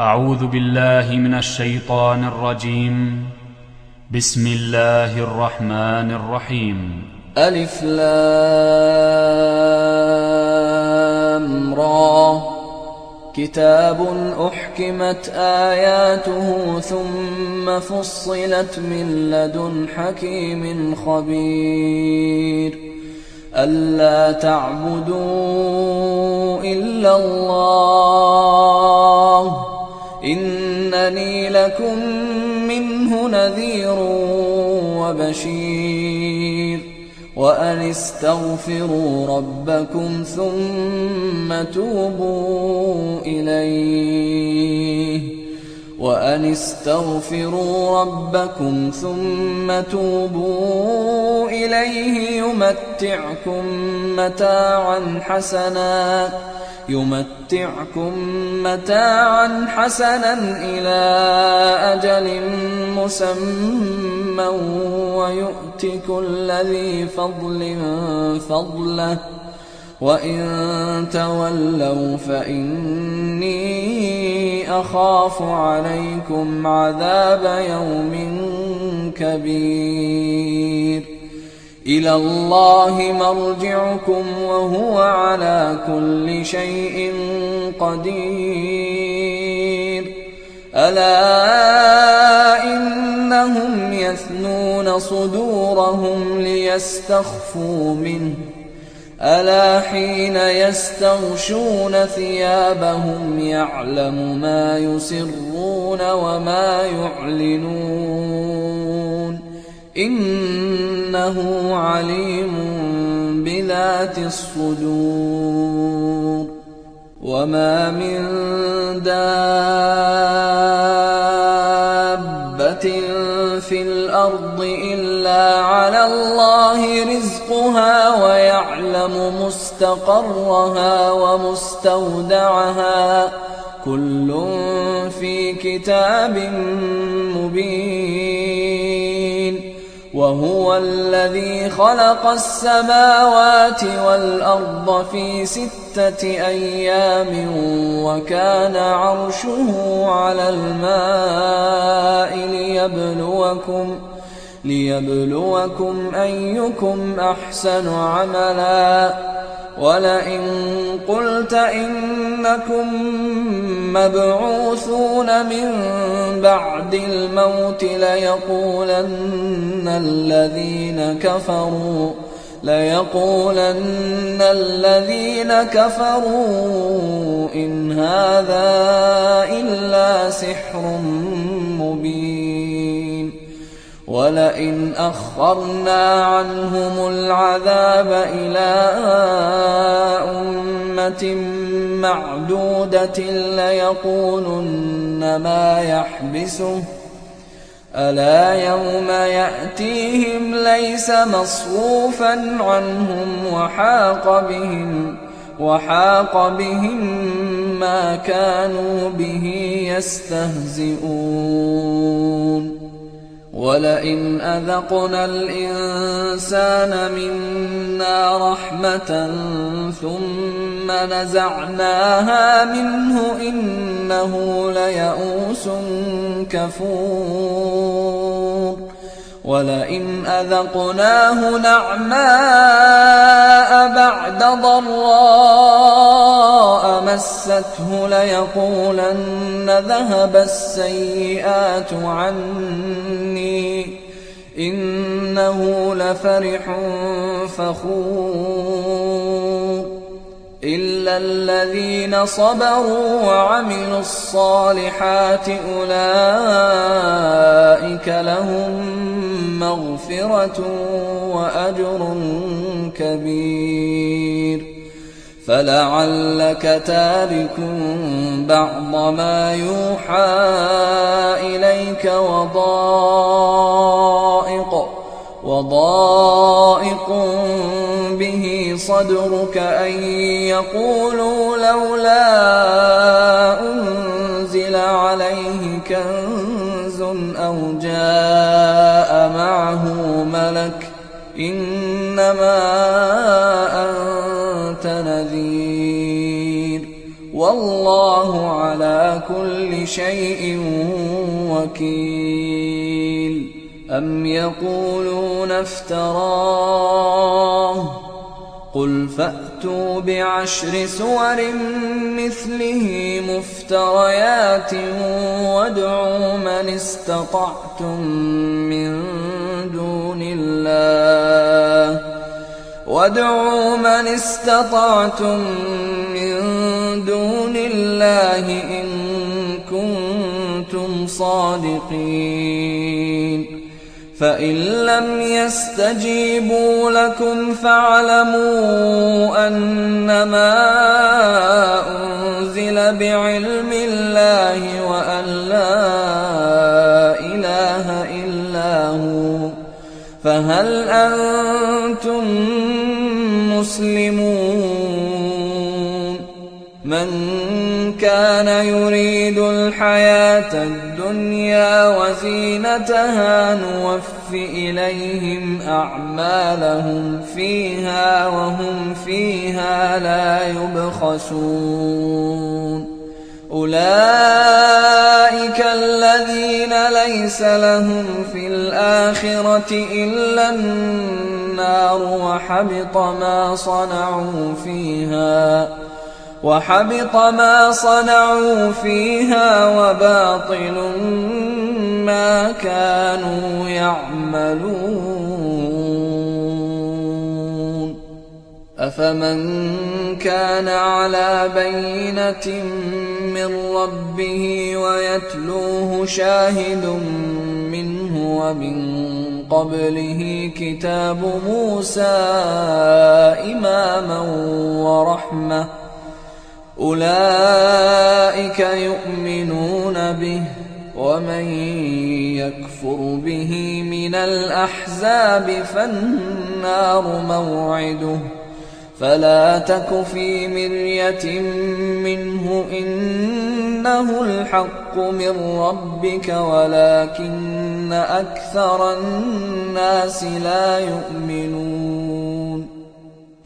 أعوذ بالله من الشيطان الرجيم. بسم الله الرحمن الرحيم. ألف لام را كتاب أحكمت آياته ثم فصلت من لدن حكيم خبير ألا تعبدوا إلا الله إنني لكم منه نذير وبشير وأن استغفروا ربكم ثم توبوا إليه يمتعكم متاعا حسنا إلى أجل مسمى ويؤت كل ذي فضل فضله وإن تولوا فإني أخاف عليكم عذاب يوم كبير إلى الله مرجعكم وهو على كل شيء قدير ألا إنهم يثنون صدورهم ليستخفوا منه ألا حين يستغشون ثيابهم يعلم ما يسرون وما يعلنون إنه عليم بذات الصدور وما من دابة في الأرض إلا على الله رزقها ويعلم مستقرها ومستودعها كل في كتاب مبين وهو الذي خلق السماوات والأرض في 6 أيام وكان عرشه على الماء ليبلوكم أيكم أحسن عملا ولئن قلت إنكم مبعوثون من بعد الموت ليقولن الذين كفروا إن هذا إلا سحر مبين ولئن أخرنا عنهم العذاب إلى أمة معدودة ليقولن ما يحبسه ألا يوم يأتيهم ليس مصروفا عنهم وحاق بهم ما كانوا به يستهزئون ولئن أذقنا الإنسان منا رحمة ثم نزعناها منه إنه ليئوس كفور ولئن أذقناه نعماء بعد ضراء مسته ليقولن ذهب السيئات عني إنه لفرح فخور إلا الذين صبروا وعملوا الصالحات أولئك لهم مغفرة وأجر كبير فلعلك تارك بعض ما يوحى إليك وضائق به صدرك أن يقولوا لولا أنزل عليه كنز أو جاء معه ملك إنما أنت نذير والله على كل شيء وكيل. أم يقولون افتراه قل فأتوا بعشر سور مثله مفتريات وادعوا من استطعتم من دون الله إن كنتم صادقين. فإن لم يستجيبوا لكم فاعلموا أنما أنزل بعلم الله وأن لا إله إلا هو، فهل أنتم مسلمون؟ من كان يريد الحياة الدنيا وزينتها نوف إليهم أعمالهم فيها وهم فيها لا يبخسون. أولئك الذين ليس لهم في الآخرة إلا النار وحبط ما صنعوا فيها وباطل ما كانوا يعملون. أفمن كان على بينة من ربه ويتلوه شاهد منه ومن قبله كتاب موسى إماما ورحمة، أولئك يؤمنون به، ومن يكفر به من الأحزاب فالنار موعده، فلا تك في مرية منه إنه الحق من ربك ولكن أكثر الناس لا يؤمنون.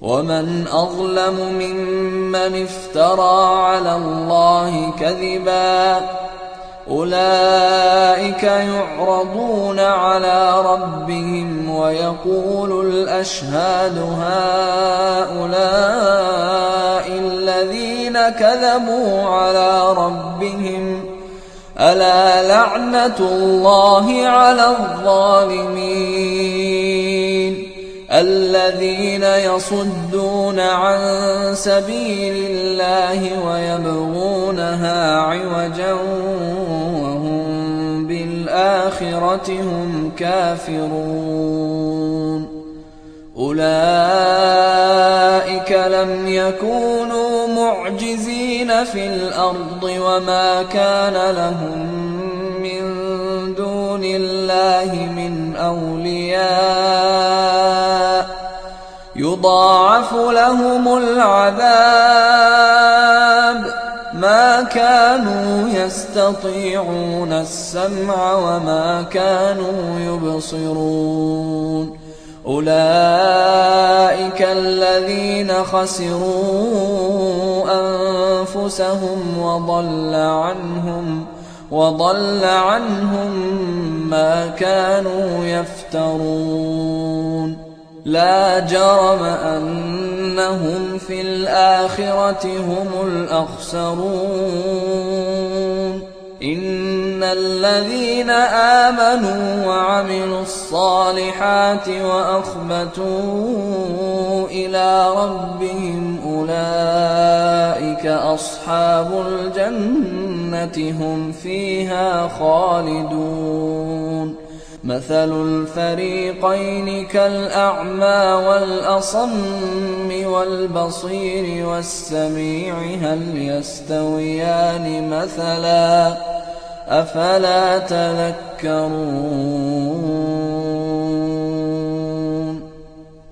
ومن أظلم ممن افترى على الله كذبا، أولئك يعرضون على ربهم ويقول الأشهاد هؤلاء الذين كذبوا على ربهم، ألا لعنة الله على الظالمين الذين يصدون عن سبيل الله ويبغونها عوجا وهم بالآخرة هم كافرون. أولئك لم يكونوا معجزين في الأرض وما كان لهم من دون الله من أولياء، يضاعف لهم العذاب، ما كانوا يستطيعون السمع وما كانوا يبصرون. أولئك الذين خسروا أنفسهم وضل عنهم ما كانوا يفترون. لا جرم أنهم في الآخرة هم الأخسرون. إن الذين آمنوا وعملوا الصالحات وأخبتوا إلى ربهم أولئك أصحاب الجنة هم فيها خالدون. مثل الفريقين كالأعمى والأصم والبصير والسميع هل يستويان مثلا أفلا تذكرون.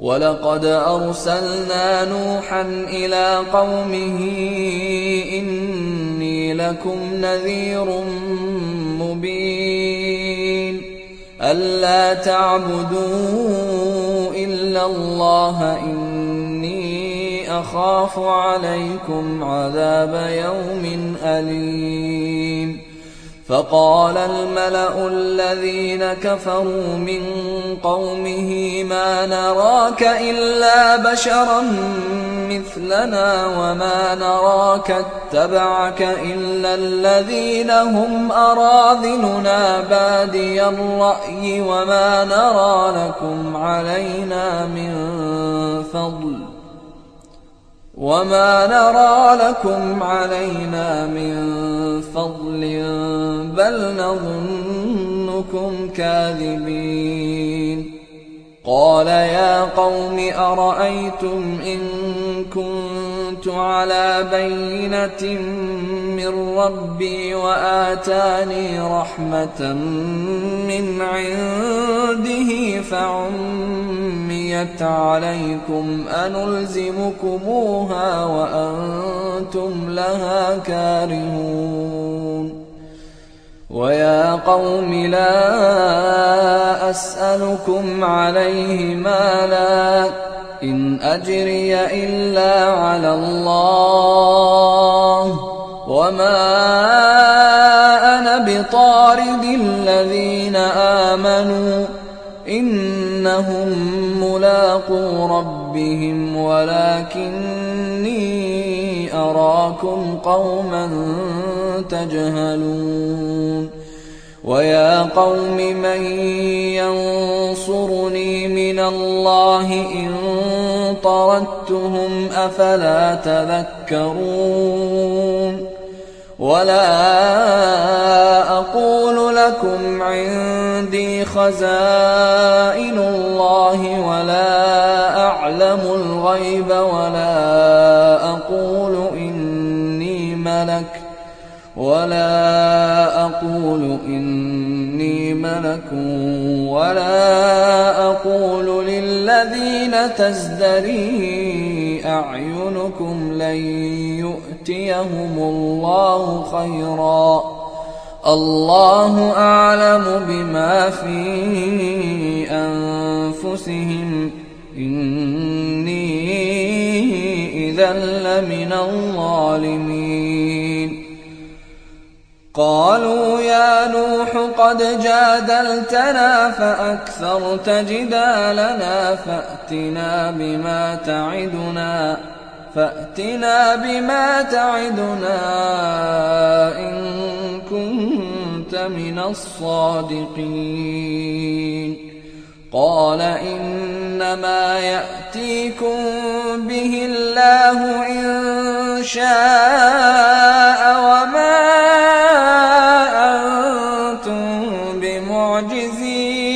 ولقد أرسلنا نوحا إلى قومه إني لكم نذير مبين ألا تعبدوا إلا الله إني أخاف عليكم عذاب يوم أليم فقال الملأ الذين كفروا من قومه ما نراك إلا بشرا مثلنا وما نراك اتبعك إلا الذين هم أراذلنا بادي الرأي وما نرى لكم علينا من فضل بل نظنكم كاذبين قال يا قوم أرأيتم إن كنت على بينة من ربي وآتاني رحمة من عنده فعميت عليكم أنلزمكموها وأنتم لها كارهون ويا قوم لا أسألكم عليه مالا إن أجري إلا على الله وما أنا بطارد الذين آمنوا إنهم ملاقو ربهم ولكني أراكم قوما تجهلون ويا قوم من ينصرني من الله إن طردتهم أفلا تذكرون ولا أقول لكم عندي خزائن الله ولا أعلم الغيب ولا أقول إني ملك ولا أقول للذين تزدري أعينكم لن يؤتيهم الله خيرا الله أعلم بما في أنفسهم إني إذا لمن الظالمين قالوا يا نوح قد جادلتنا فأكثرت جدالنا فأتنا بما تعدنا إن كنت من الصادقين قال إنما يأتيكم به الله إن شاء وما أنتم بمعجزين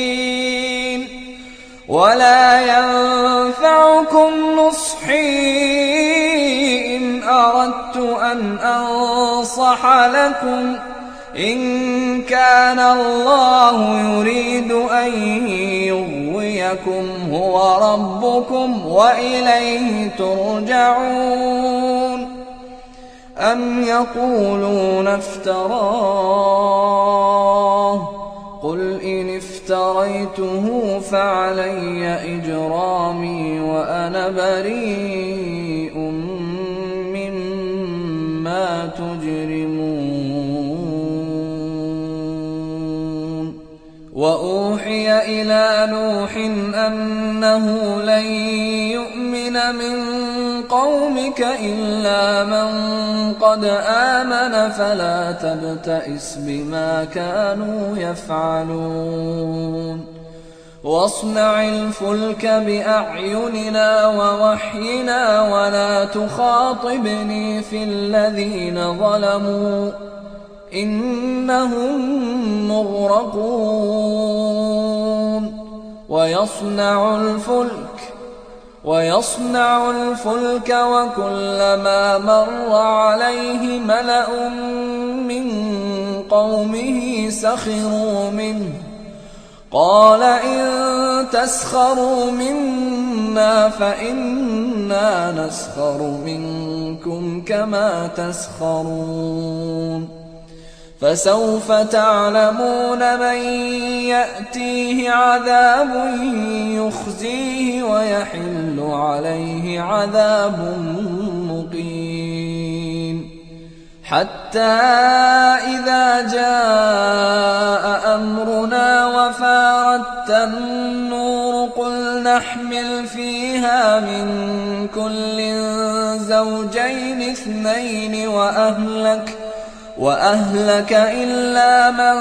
ولا ينفعكم نصحي إن أردت أن أنصح لكم إن كان الله يريد أن يغويكم هو ربكم وإليه ترجعون أم يقولون افتراه قل إن افتريته فعلي إجرامي وأنا بريء مما تجرمون وأوحي إلى نوح أنه لن يؤمن من قومك إلا من قد آمن فلا تبتئس بما كانوا يفعلون واصنع الفلك بأعيننا ووحينا ولا تخاطبني في الذين ظلموا إنهم مغرقون ويصنع الفلك وكلما مر عليه ملأ من قومه سخروا منه قال إن تسخروا منا فإنا نسخر منكم كما تسخرون فسوف تعلمون من يأتيه عذاب يخزيه ويحل عليه عذاب مقيم. حتى إذا جاء أمرنا وفارت النور قل نحمل فيها من كل زوجين اثنين وأهلك إلا من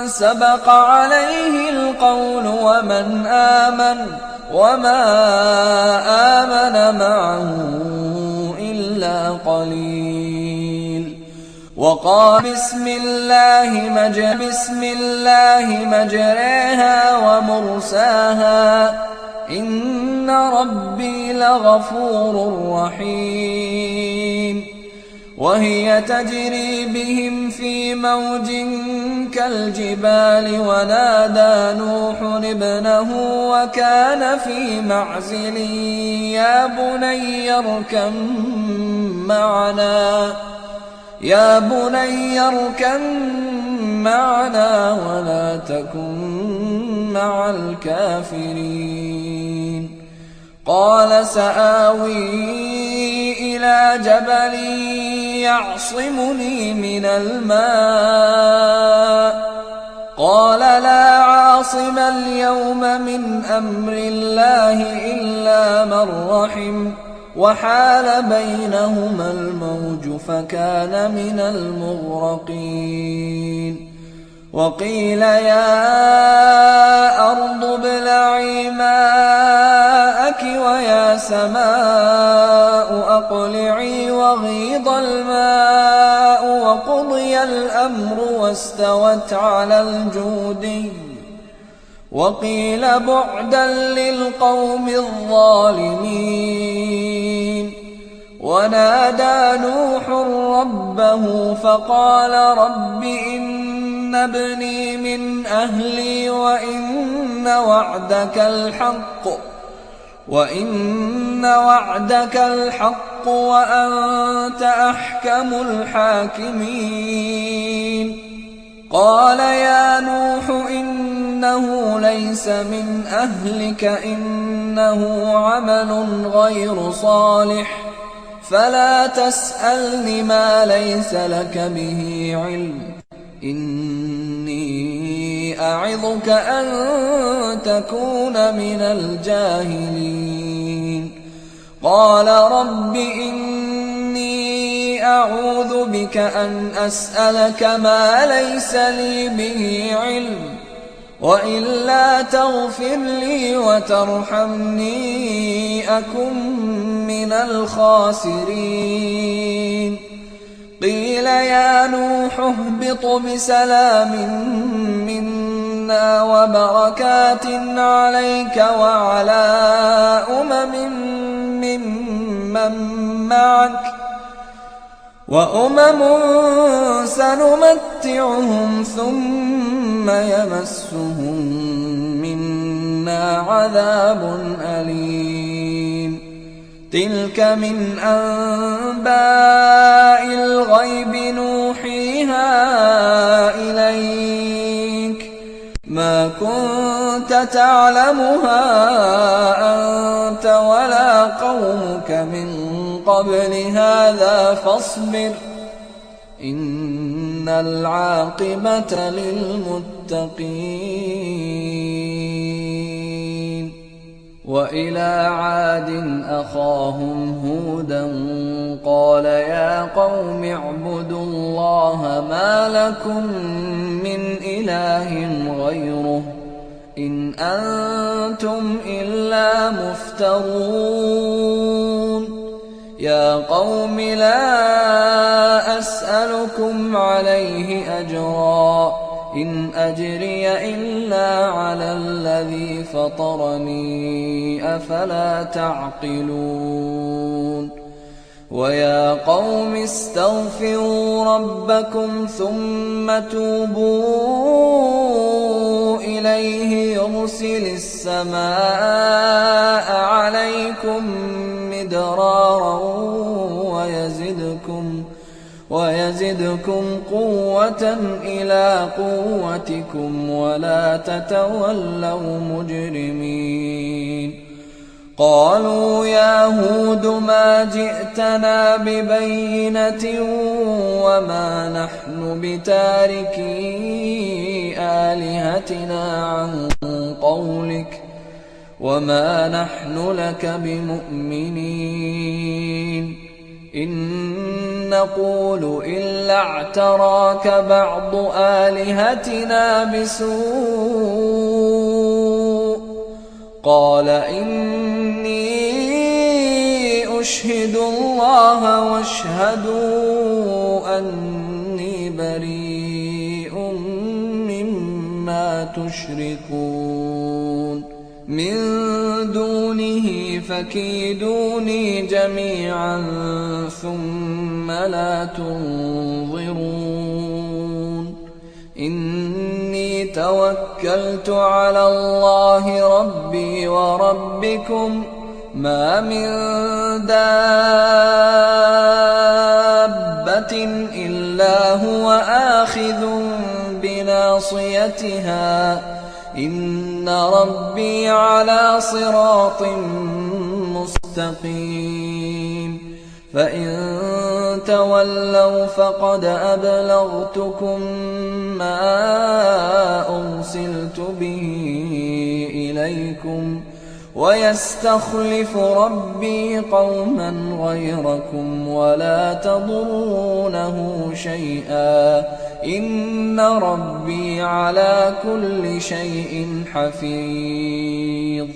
سبق عليه القول ومن آمن وما آمن معه إلا قليل. وقال بسم الله مجريها ومرساها إن ربي لغفور رحيم. وهي تجري بهم في موج كالجبال ونادى نوح ابنه وكان في معزل يا بني اركب معنا ولا تكن مع الكافرين. قال سآوي إلى جبل يعصمني من الماء قال لا عاصم اليوم من أمر الله إلا من رحم وحال بينهما الموج فكان من المغرقين. وقيل يا أرض ابلعي ماءك ويا سماء أقلعي وغيض الماء وقضي الأمر واستوت على الجودي وقيل بعدا للقوم الظالمين. ونادى نوح ربه فقال رب إن ابني من أهلي وإن وعدك الحق وأنت أحكم الحاكمين. قال يا نوح إنه ليس من أهلك إنه عمل غير صالح فلا تسألني ما ليس لك به علم إني أعظك أن تكون من الجاهلين. قال رب إني أعوذ بك أن أسألك ما ليس لي به علم وإلا تغفر لي وترحمني أكن من الخاسرين. قيل يا نوح اهبط بسلام منا وبركات عليك وعلى ممن معك وأمم سنمتعهم ثم يمسهم منا عذاب أليم. تلك من أنباء الغيب نوحيها إليك ما كنت تعلمها أنت ولا قومك من قبل هذا فاصبر إن العاقبة للمتقين. وإلى عاد أخاهم هودا قال يا قوم اعبدوا الله ما لكم من إله غيره إن أنتم إلا مفترون. يا قوم لا أسألكم عليه أجرا إن أجري إلا على الذي فطرني أفلا تعقلون. ويا قوم استغفروا ربكم ثم توبوا إليه يرسل السماء عليكم مدرارا ويزدكم قوة إلى قوتكم ولا تتولوا مجرمين. قالوا يا هود ما جئتنا ببينة وما نحن بتاركي آلهتنا عن قولك وما نحن لك بمؤمنين إن نقول إلا اعتراك بعض آلهتنا بسوء قال إني أشهد الله واشهدوا أني بريء مما تشركون من دونه فكيدوني جميعا ثم لا تنظرون إني توكلت على الله ربي وربكم ما من دابة إلا هو آخذ بناصيتها إن ربي على صراط مستقيم فإن تولوا فقد أبلغتكم ما أرسلت به إليكم ويستخلف ربي قوما غيركم ولا تضرونه شيئا إن ربي على كل شيء حفيظ.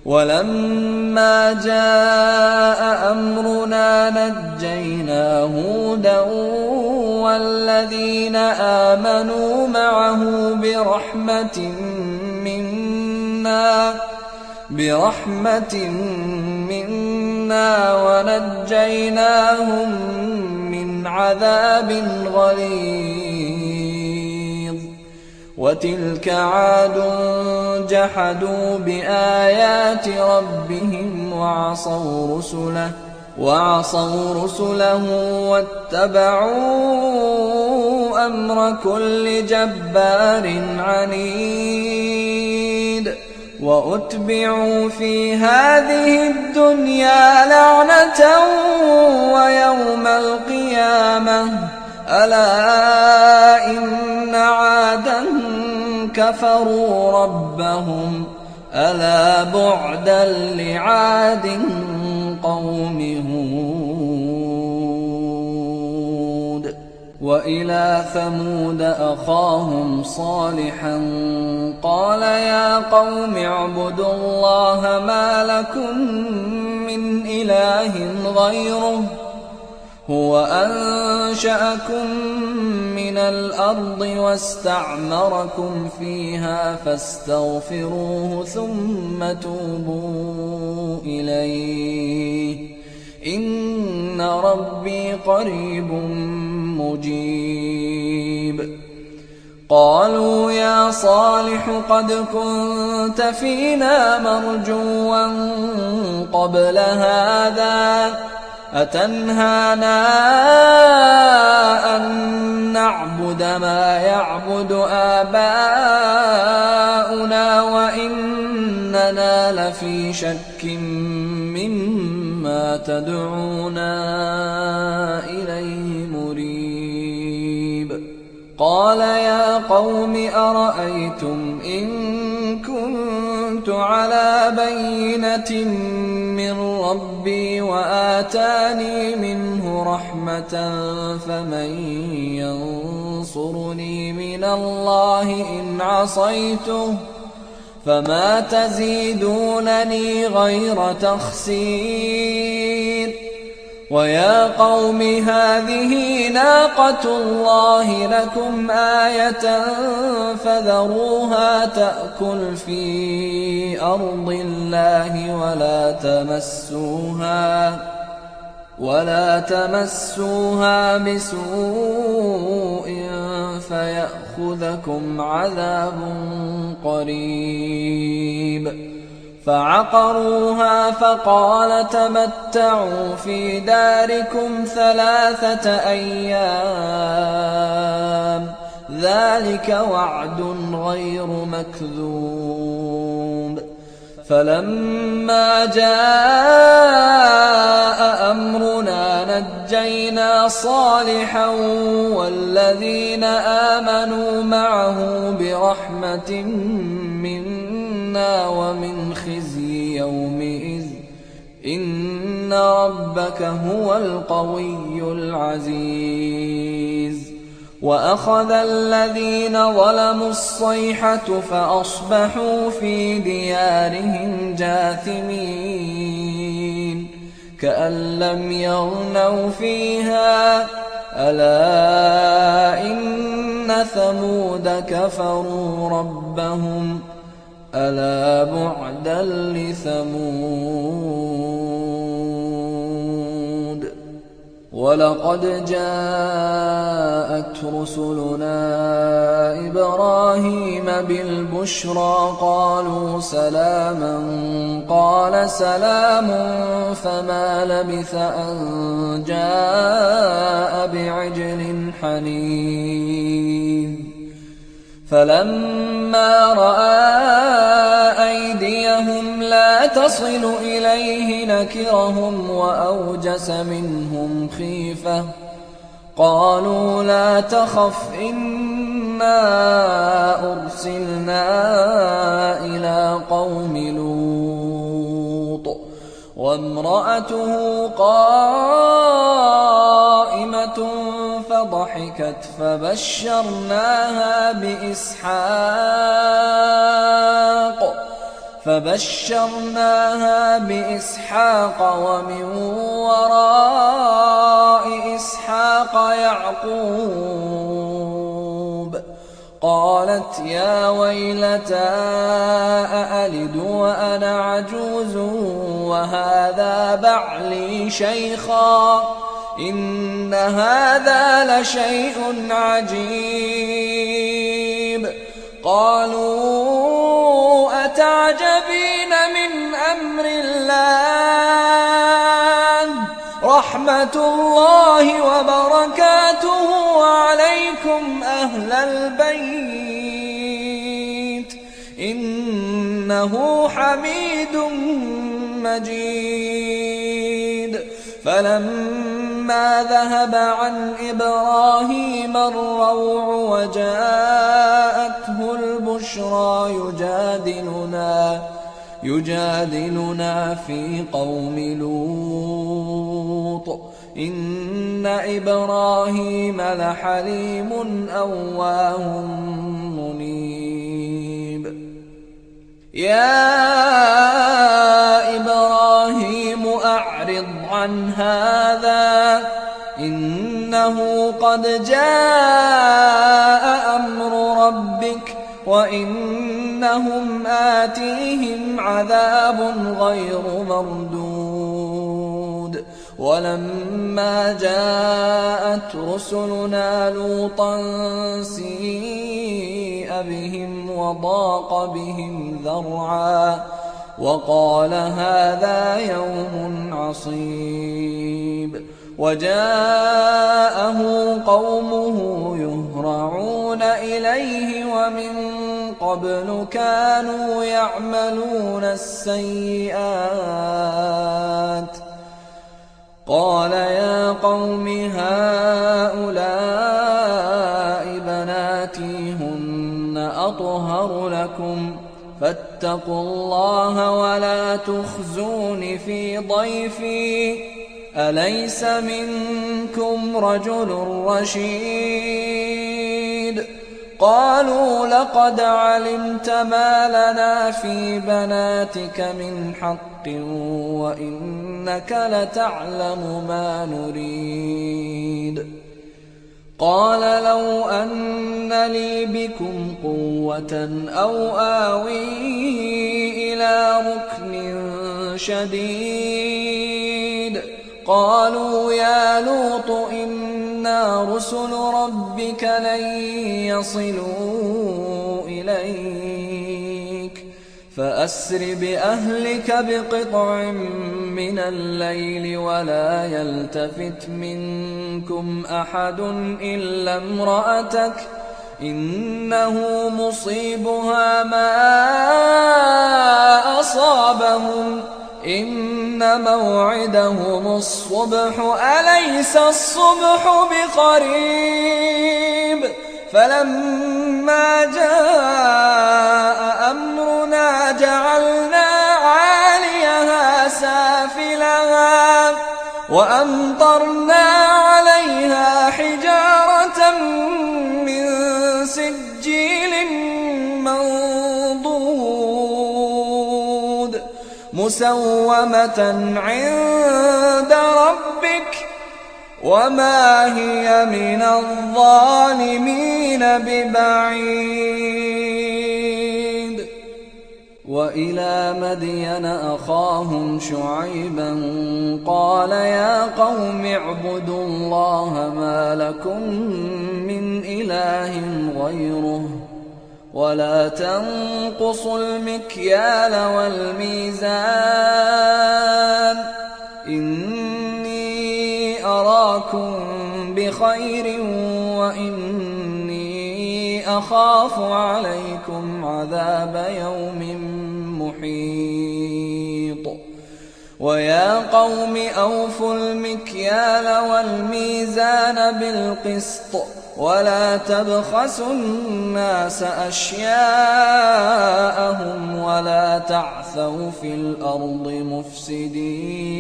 ولما جاء أمرنا نجينا هودا والذين آمنوا معه برحمة منا ونجيناهم من عذاب غليظ. وتلك عاد جحدوا بآيات ربهم وعصوا رسله واتبعوا أمر كل جبار عنيد. وأتبعوا في هذه الدنيا لعنة ويوم القيامة ألا إن عادا كفروا ربهم ألا بعدا لعاد قوم هود. وإلى ثمود أخاهم صالحا قال يا قوم اعبدوا الله ما لكم من إله غيره هو أنشأكم من الأرض واستعمركم فيها فاستغفروه ثم توبوا إليه إن ربي قريب مجيب. قالوا يا صالح قد كنت فينا مرجوا قبل هذا أتنهانا أن نعبد ما يعبد آباؤنا وإننا لفي شك مما تدعونا إليه مريب. قال يا قوم أرأيتم إن كنت على بينة من ربي وآتاني منه رحمة فمن ينصرني من الله إن عصيته فما تزيدونني غير تخسير. ويا قوم هذه ناقة الله لكم آية فذروها تأكل في أرض الله ولا تمسوها بسوء فيأخذكم عذاب قريب. فعقروها فقال تمتعوا في داركم 3 أيام ذلك وعد غير مكذوب فلما جاء أمرنا نجينا صالحا والذين آمنوا معه برحمة منا ومن خزي يومئذ إن ربك هو القوي العزيز وأخذ الذين ظلموا الصيحة فأصبحوا في ديارهم جاثمين كأن لم يغنوا فيها ألا إن ثمود كفروا ربهم ألا بعدا لثمود ولقد جاءت رسلنا إبراهيم بالبشرى قالوا سلاما قال سلام فما لبث أن جاء بعجل حنيذ فلما رأى أيديهم لا تصل إليه نكرهم وأوجس منهم خيفة قالوا لا تخف إنا أرسلنا إلى قوم لوط وامرأته قائمة فضحكت فبشرناها بإسحاق ومن وراء إسحاق يعقوب قالت يا ويلتى أألد وأنا عجوز وهذا بعلي شيخا إن هذا لشيء عجيب قالوا أتعجبين من أمر الله رحمة الله وبركاته عليكم أهل البيت إنه حميد مجيد فلما ذهب عن إبراهيم الروع وجاءته البشرى يجادلنا في قوم لوط إن إبراهيم لحليم أواه منيب يا إبراهيم أعرض عن هذا إنه قد جاء أمر ربك وإنهم آتيهم عذاب غير مردود ولما جاءت رسلنا لوطا سيء بهم وضاق بهم ذرعا وقال هذا يوم عصيب وجاءه قومه يهرعون إليه ومن قبل كانوا يعملون السيئات قال يا قوم هؤلاء بناتي هن أطهر لكم فاتقوا الله ولا تخزون في ضيفي أليس منكم رجل رشيد قالوا لقد علمت ما لنا في بناتك من حق وإنك لتعلم ما نريد قال لو أن لي بكم قوة أو آوي إلى ركن شديد قالوا يا لوط إنا رسل ربك لن يصلوا إليك فأسر بأهلك بقطع من الليل ولا يلتفت منكم أحد إلا امرأتك إنه مصيبها ما أصابهم إن موعدهم الصبح أليس الصبح بقريب فلما جاء أمرنا جعلنا عاليها سافلها وأمطرنا عليها حجارة من سجيل منضود مسومة عند ربك وما هي من الظالمين ببعيد. وإلى مدين أخاهم شعيبا قال يا قوم اعبدوا الله ما لكم من إله غيره ولا تنقصوا المكيال والميزان إني أراكم بخير وإني أخاف عليكم عذاب يوم محيط. ويا قوم أوفوا المكيال والميزان بالقسط ولا تبخسوا الناس أشياءهم ولا تعثوا في الأرض مفسدين.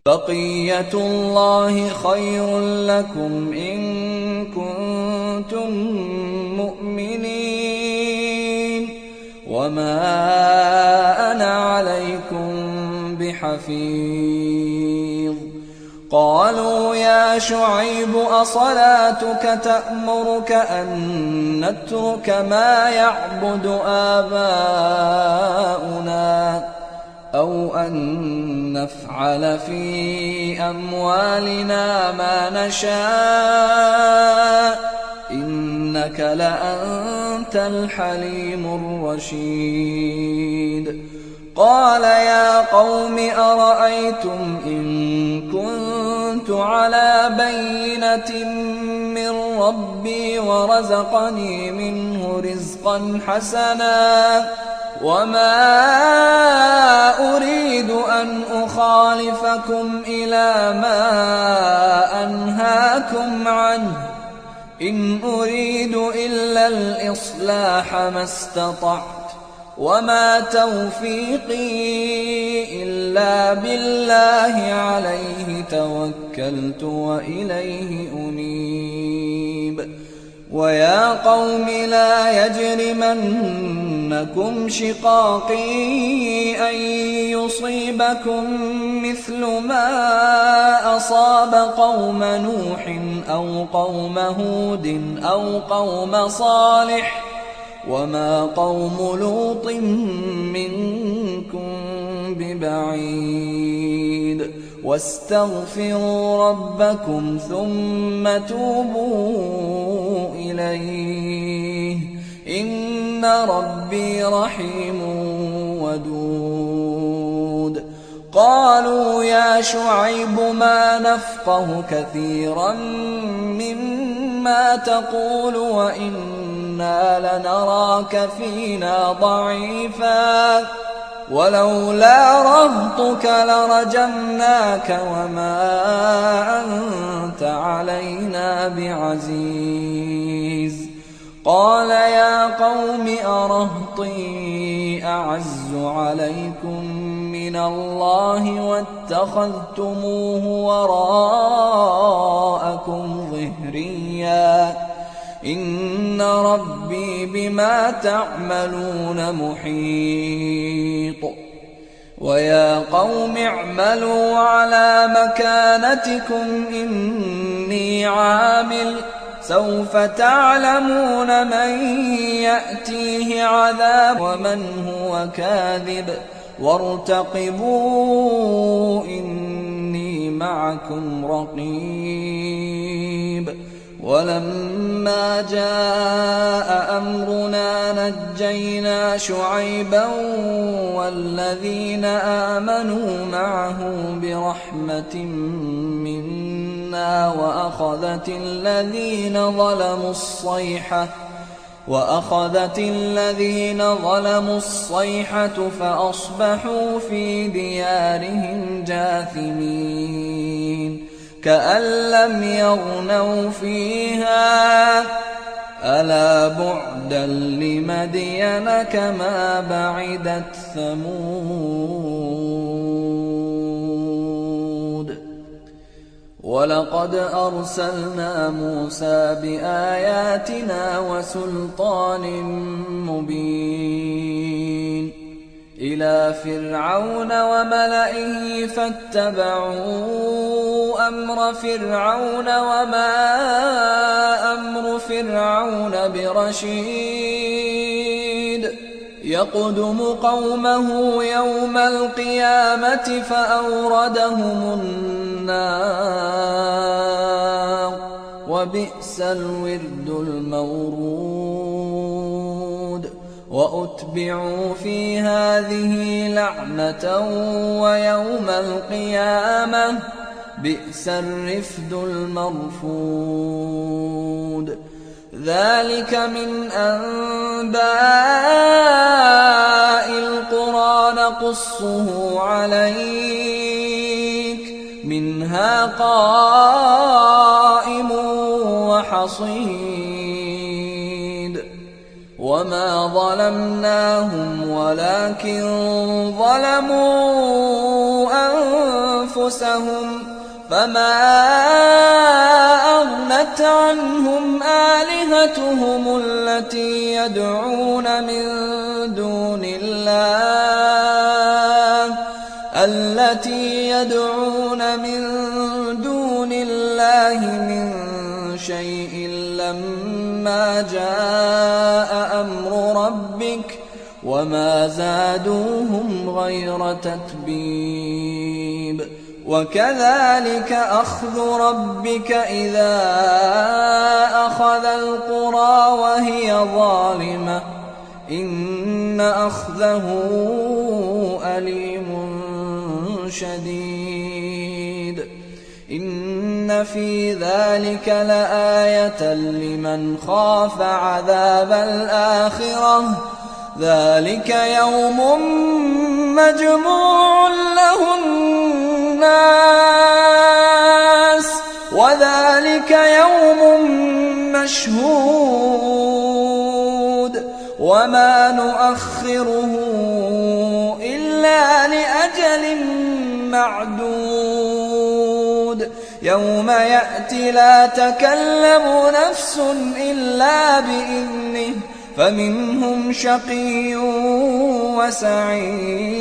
بقية الله خير لكم إن كنتم مؤمنين وما أنا عليكم بحفيظ. قالوا يا شعيب أصلاتك تأمرك أن نترك ما يعبد آباؤنا أو أن نفعل في أموالنا ما نشاء إنك لأنت الحليم الرشيد. قال يا قوم أرأيتم إن كنت على بينة من ربي ورزقني منه رزقا حسنا وما أريد أن أخالفكم إلى ما أنهاكم عنه إن أريد إلا الإصلاح ما استطعت وما توفيقي إلا بالله عليه توكلت وإليه أنيب. ويا قوم لا يجرمنكم شقاقي أن يصيبكم مثل ما أصاب قوم نوح أو قوم هود أو قوم صالح وما قوم لوط منكم ببعيد. واستغفروا ربكم ثم توبوا إليه إن ربي رحيم ودود. قالوا يا شعيب ما نفقه كثيرا مما تقول وإنا لنراك فينا ضعيفا ولولا رهطك لرجمناك وما أنت علينا بعزيز. قال يا قوم أرهطي أعز عليكم من الله واتخذتموه وراءكم ظهريا إن ربي بما تعملون محيط. ويا قوم اعملوا على مكانتكم إني عامل سوف تعلمون من يأتيه عذاب ومن هو كاذب وارتقبوا إني معكم رقيب. ولما جاء أمرنا ونجينا شعيبا والذين آمنوا معه برحمة منا وأخذت الذين ظلموا الصيحة فأصبحوا في ديارهم جاثمين كأن لم يغنوا فيها ألا بعدا لمدين كما بعدت ثمود ولقد أرسلنا موسى بآياتنا وسلطان مبين إلى فرعون وملئه فاتبعوا أمر فرعون وما أمر فرعون برشيد يقدم قومه يوم القيامة فأوردهم النار وبئس الورد المورود وأتبعوا في هذه لعنة ويوم القيامة بئس الرفد المرفود ذلك من أنباء القرى نقصه عليك منها قائم وحصيد وما ظلمناهم ولكن ظلموا أنفسهم فما أغنت عنهم آلهتهم التي يدعون من دون الله من شيء لما جاء أمر ربك وما زادوهم غير تتبيب وكذلك أخذ ربك إذا أخذ القرى وهي ظالمة إن أخذه أليم شديد إن في ذلك لآية لمن خاف عذاب الآخرة ذلك يوم مجموع له الناس وذلك يوم مشهود وما نؤخره إلا لأجل معدود يوم يأتي لا تكلم نفس إلا بإذنه فمنهم شقي وسعيد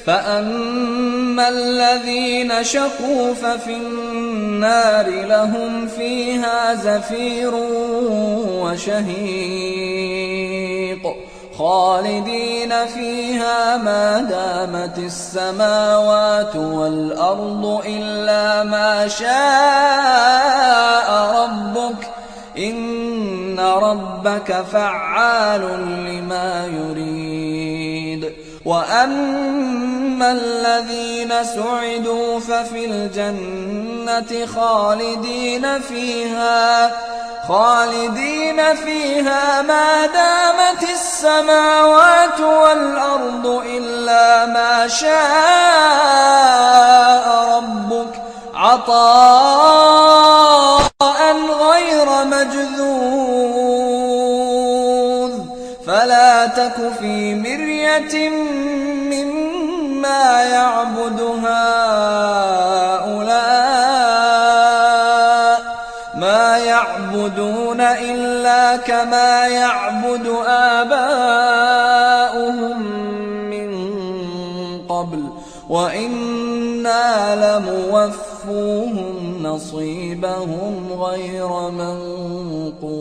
فأما الذين شقوا ففي النار لهم فيها زفير وشهيق خالدين فيها ما دامت السماوات والأرض إلا ما شاء ربك إن ربك فعال لما يريد وأما الذين سعدوا ففي الجنة خالدين فيها ما دامت السماوات والأرض إلا ما شاء ربك عطاء غير مجذوذ فلا تك في مرية مما يعبد هؤلاء ما يعبدون إلا كما يعبد آباؤهم من قبل وإنا لموفوهم نصيبهم غير منقوص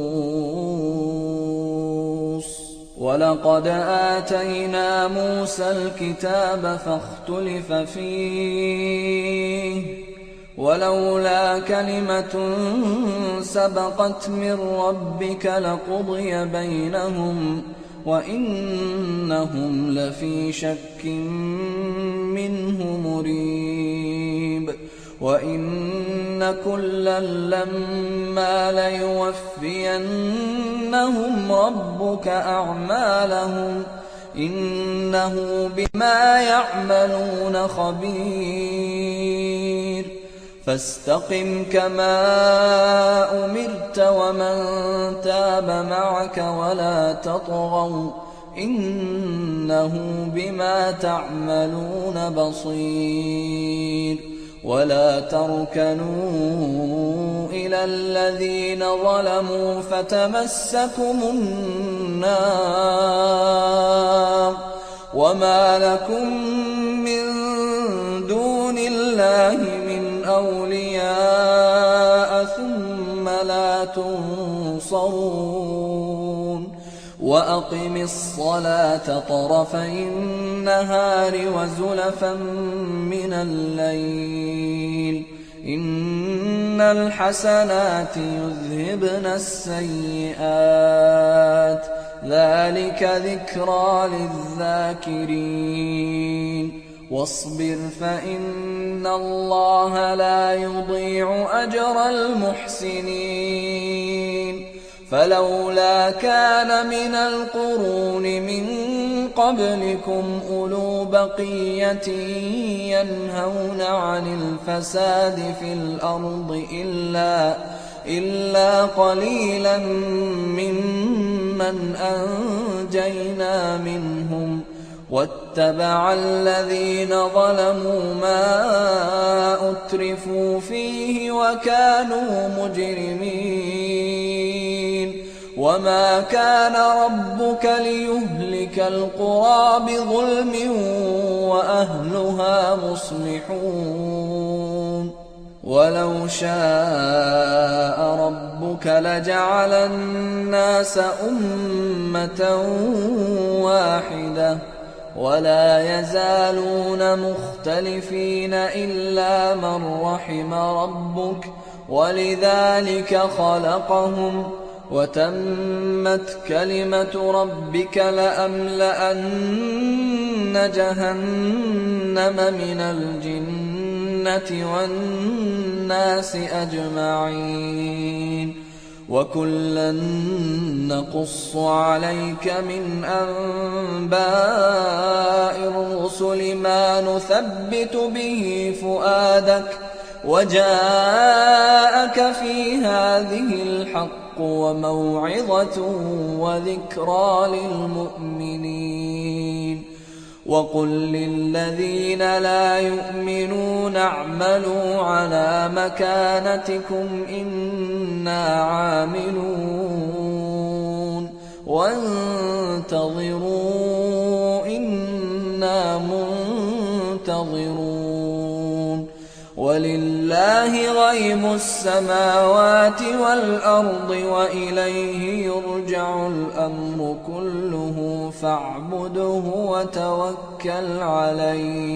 ولقد آتينا موسى الكتاب فاختلف فيه ولولا كلمة سبقت من ربك لقضي بينهم وإنهم لفي شك منه مريب وإن كلا لما ليوفينهم ربك أعمالهم إنه بما يعملون خبير فاستقم كما أمرت ومن تاب معك ولا تطغوا إنه بما تعملون بصير ولا تركنوا إلى الذين ظلموا فتمسكم النار وما لكم من دون الله من أولياء ثم لا تنصرون وأقم الصلاة طرفي النهار وزلفا من الليل إن الحسنات يذهبن السيئات ذلك ذكرى للذاكرين واصبر فإن الله لا يضيع أجر المحسنين فلولا كان من القرون من قبلكم أولو بقية ينهون عن الفساد في الأرض إلا قليلا ممن أنجينا منهم واتبع الذين ظلموا ما أترفوا فيه وكانوا مجرمين وما كان ربك ليهلك القرى بظلم وأهلها مصلحون ولو شاء ربك لجعل الناس أمة واحدة ولا يزالون مختلفين إلا من رحم ربك ولذلك خلقهم وتمت كلمة ربك لأملأن جهنم من الجنة والناس أجمعين وكلا نقص عليك من أنباء الرسل ما نثبت به فؤادك وجاءك في هذه الحق وموعظة وذكرى للمؤمنين وقل للذين لا يؤمنون اعملوا على مكانتكم إنا عاملون وانتظروا إنا منتظرون ولله غيب السماوات والأرض وإليه يرجع الأمر كله فاعبده وتوكل عليه